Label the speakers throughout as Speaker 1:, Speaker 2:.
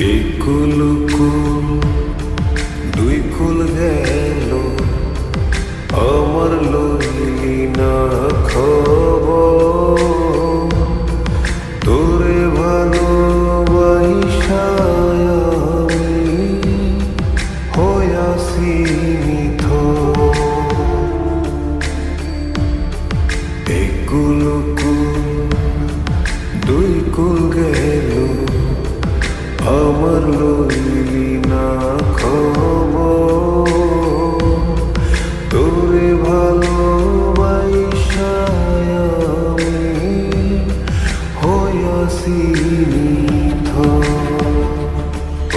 Speaker 1: একুল কুল দুই কুল গেল আমার লইলি না খবর তোরে ভালোবাসা আমি হইয়াছি নিথর। একুল কুল দুই কুল গেল আমার লইলি না খবর তোরে ভালোবাসা আমি হইয়াছি নিথর।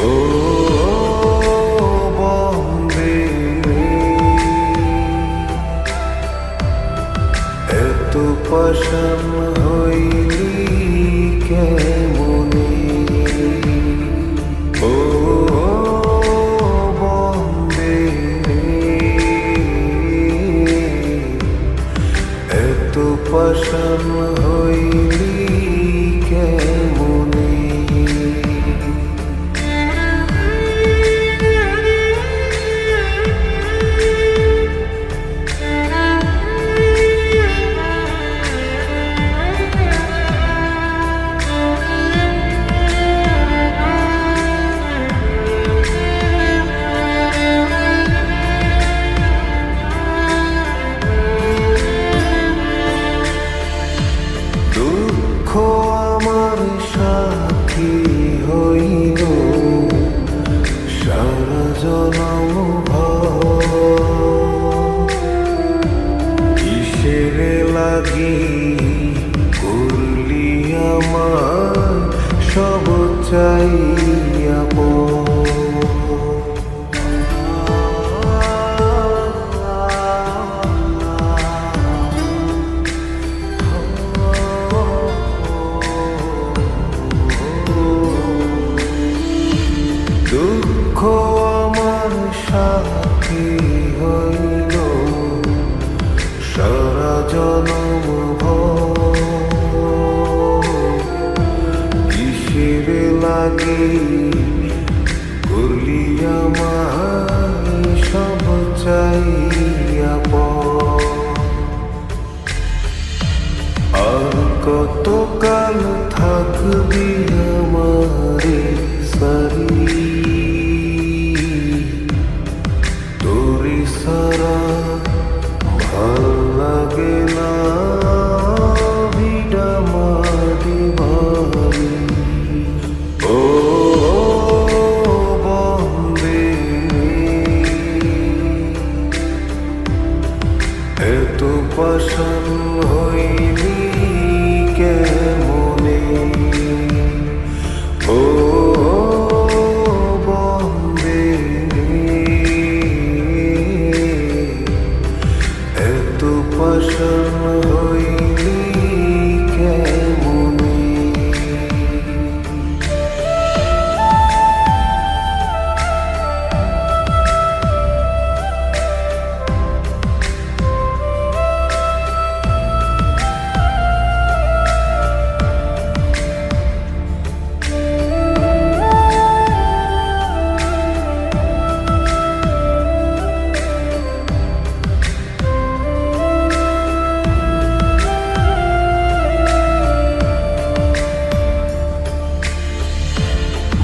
Speaker 1: ও বন্দে এত পাষাণ হইলি কেমনে, ও বন্দে এত পাষাণ হইলি কেমনে। দুঃখ আমার সাথী হইল সারা জনম কিসের লাগি করলি আমার সব চাইয়া দুঃখ আমার সাথী হইল সারা জনম কিসের লাগি করলি আমার সব চাইয়া আর কতকাল থাকবি আমারে সারি তোরে সারা ভাল লাগে না ভিড়া মাটি ভারি। ও বন্দে এত পাষাণ হইলি কেমনে, ও বন্দে এত পাষাণ হইলি কেমনে।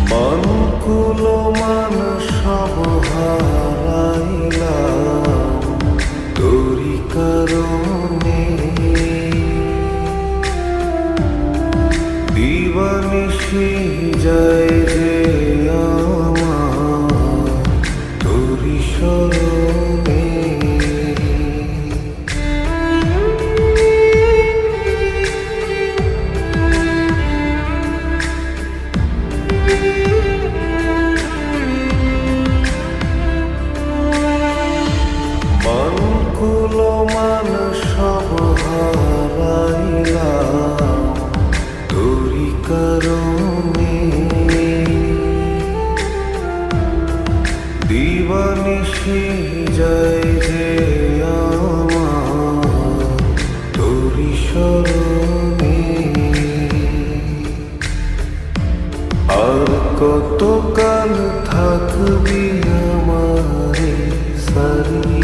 Speaker 1: মান কুল মান সব হারাইলাম তোরি কারণে, দিবানিশি যায় যে আমার তোরি স্মরণে। মান কুল মান সব হারাইলাম তোরি কারণে, দিবানিশি যায় যে আমার তোরি স্মরণে। আর কতকাল থাকবি আমারে সারি